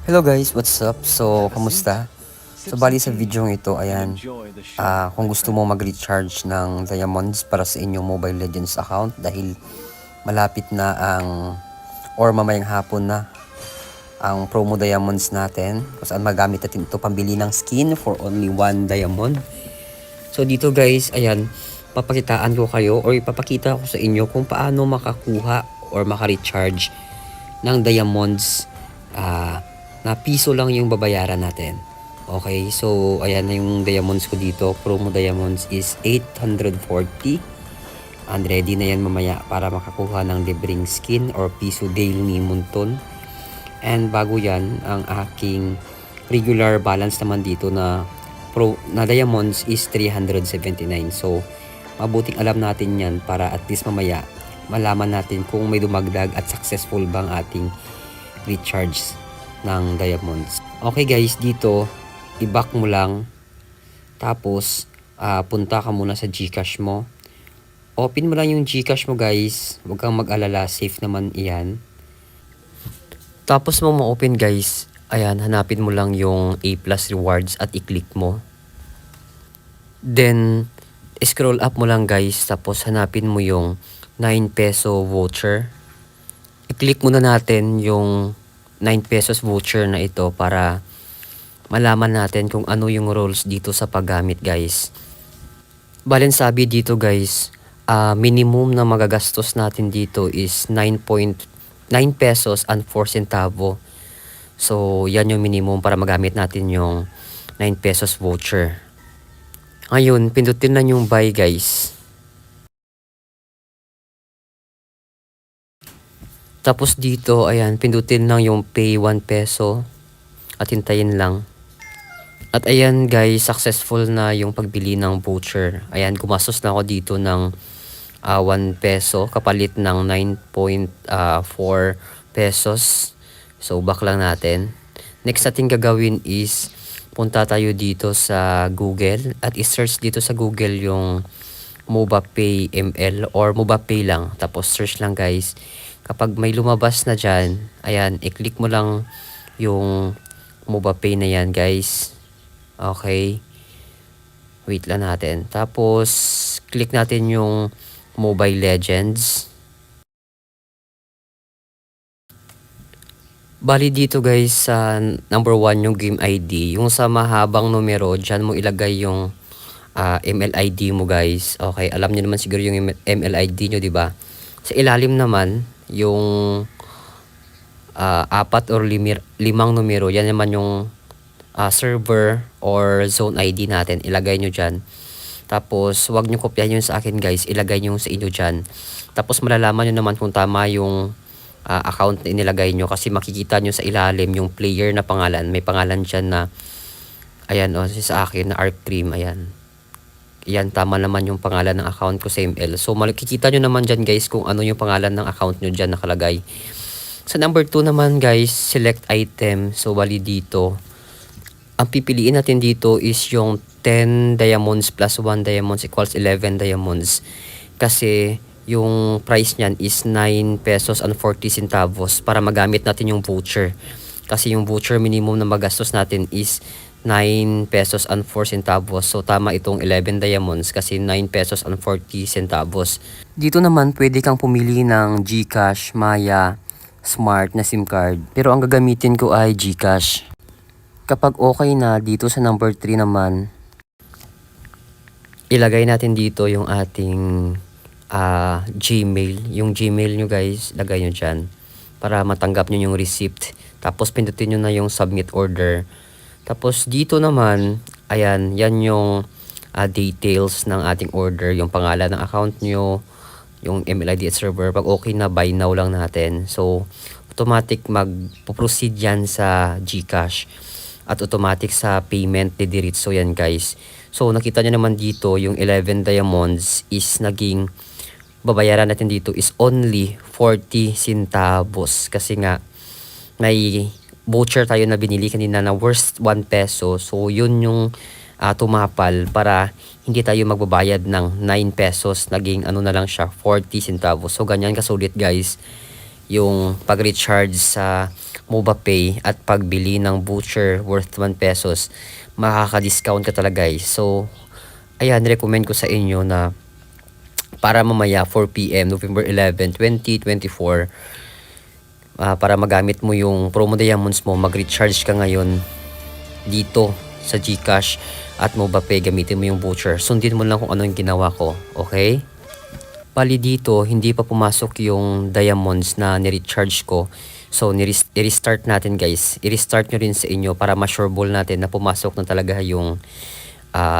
Hello guys, what's up? So, kamusta? So, bali sa video ito, ayan, kung gusto mo mag-recharge ng diamonds para sa inyong Mobile Legends account dahil malapit na or mamayang hapon na ang promo diamonds natin kung saan magamit natin ito pambili ng skin for only 1 diamond. So, dito guys, ayan, papakitaan ko kayo or ipapakita ko sa inyo kung paano makakuha or maka-recharge ng diamonds na piso lang yung babayaran natin. Okay, so ayan na yung diamonds ko dito. Promo diamonds is 840. And ready na yan mamaya para makakuha ng libreng skin or piso daily ni Munton. And bago yan, ang aking regular balance naman dito na diamonds is 379. So mabuting alam natin yan para at least mamaya malaman natin kung may dumagdag at successful bang ating recharge ng diamonds. Okay guys, dito i-back mo lang, tapos punta ka muna sa GCash mo. Open mo lang yung GCash mo guys, huwag kang mag-alala, safe naman iyan. Tapos mo ma-open guys, ayan, hanapin mo lang yung A+ rewards at i-click mo. Then scroll up mo lang guys, tapos hanapin mo yung 9 peso voucher. I-click muna natin yung 9 pesos voucher na ito para malaman natin kung ano yung rules dito sa paggamit guys. Balen sabi dito guys, minimum na magagastos natin dito is 9.9 pesos and 4 centavo. So yan yung minimum para magamit natin yung 9 pesos voucher. Ngayon, pindutin na yung buy guys. Tapos dito, ayan, pindutin lang yung pay 1 peso at hintayin lang. At ayan guys, successful na yung pagbili ng voucher. Ayan, gumastos na ako dito ng 1 peso kapalit ng 9.4 pesos. So back lang natin. Next natin gagawin is punta tayo dito sa Google at i-search dito sa Google yung MobaPay ML or MobaPay lang. Tapos search lang guys. Kapag may lumabas na dyan, ayan, i-click mo lang yung MobaPay na yan guys. Okay. Wait lang natin. Tapos, click natin yung Mobile Legends. Bali dito guys, sa number 1 yung game ID. Yung sa mahabang numero, dyan mo ilagay yung ML ID mo guys. Okay, alam niyo naman siguro yung ML ID nyo, diba? Sa ilalim naman, yung 4 or 5 numero, yan naman yung server or zone ID natin. Ilagay nyo dyan. Tapos wag nyo kopyahin yun sa akin guys, ilagay nyo sa inyo dyan. Tapos malalaman nyo naman kung tama yung account na inilagay nyo, kasi makikita nyo sa ilalim yung player na pangalan. May pangalan dyan na ayan o, sa akin na Arc Cream, ayan. Yan, tama naman yung pangalan ng account ko sa ML. So makikita nyo naman dyan guys kung ano yung pangalan ng account nyo dyan nakalagay. Sa number 2 naman guys, select item. So bali dito, ang pipiliin natin dito is yung 10 diamonds plus 1 diamonds equals 11 diamonds. Kasi yung price niyan is 9 pesos and 40 centavos para magamit natin yung voucher. Kasi yung voucher minimum na magastos natin is 9 pesos and 4 centavos. So tama itong 11 diamonds kasi 9 pesos and 40 centavos. Dito naman pwede kang pumili ng GCash, Maya, Smart na SIM card. Pero ang gagamitin ko ay GCash. Kapag okay na, dito sa number 3 naman, ilagay natin dito yung ating Gmail. Yung Gmail nyo guys, lagay nyo dyan para matanggap nyo yung receipt. Tapos pindutin nyo na yung submit order. Tapos dito naman, ayan, yan yung details ng ating order. Yung pangalan ng account nyo, yung email ID at server. Pag okay na, buy now lang natin. So, automatic mag-proceed yan sa GCash. At automatic sa payment didiretso yan guys. So nakita nyo naman dito yung 11 diamonds is naging babayaran natin dito is only 40 centavos. Kasi nga may voucher tayo na binili kanina na worth 1 peso. So yun yung tumapal para hindi tayo magbabayad ng 9 pesos. Naging ano na lang siya, 40 centavos. So ganyan kasulit guys yung pag-recharge sa MobaPay at pagbili ng voucher worth 1 pesos, makaka-discount ka talaga guys. So, ayan, recommend ko sa inyo na para mamaya 4 PM, November 11, 2024, para magamit mo yung promo diamonds mo, mag-recharge ka ngayon dito sa GCash at MobaPay, gamitin mo yung voucher. Sundin mo lang kung ano yung ginawa ko, okay? Bali dito, hindi pa pumasok yung diamonds na ni-recharge ko. So, i-restart natin guys. I-restart nyo rin sa inyo para ma-sure ball natin na pumasok na talaga yung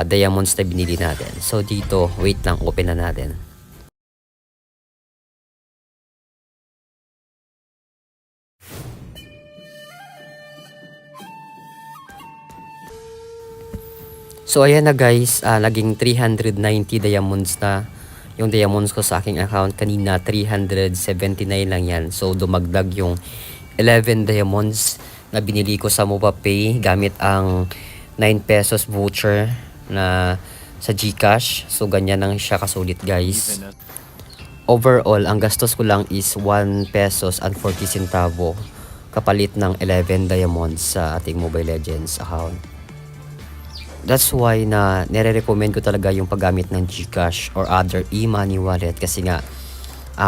diamonds na binili natin. So, dito, wait lang, open na natin. So ayan na guys, naging 390 diamonds na yung diamonds ko sa aking account. Kanina 379 lang yan. So dumagdag yung 11 diamonds na binili ko sa MobaPay gamit ang 9 pesos voucher na sa GCash. So ganyan lang siya kasulit guys. Overall, ang gastos ko lang is 1 pesos and 40 centavo kapalit ng 11 diamonds sa ating Mobile Legends account. That's why na nire-recommend ko talaga yung paggamit ng GCash or other e-money wallet kasi nga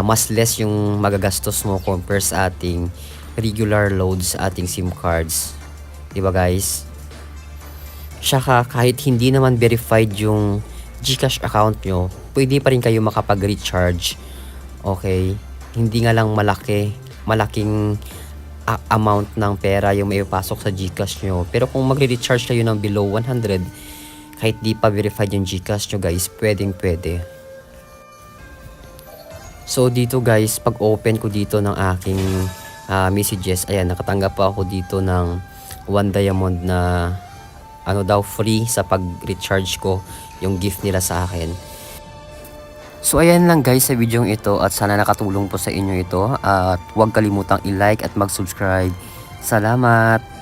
mas less yung magagastos mo compare sa ating regular loads sa ating SIM cards. Diba guys? Saka kahit hindi naman verified yung GCash account nyo, pwede pa rin kayo makapag-recharge. Okay? Hindi nga lang malaking amount ng pera yung may pasok sa GCash nyo. Pero kung magre-recharge kayo ng below 100, kahit di pa verified yung GCash nyo guys, pwede. So dito guys, pag open ko dito ng aking messages, ayan, nakatanggap pa ako dito ng 1 diamond na free sa pag-recharge ko yung gift nila sa akin. So ayan lang guys sa video ito at sana nakatulong po sa inyo ito at huwag kalimutang i-like at mag-subscribe. Salamat!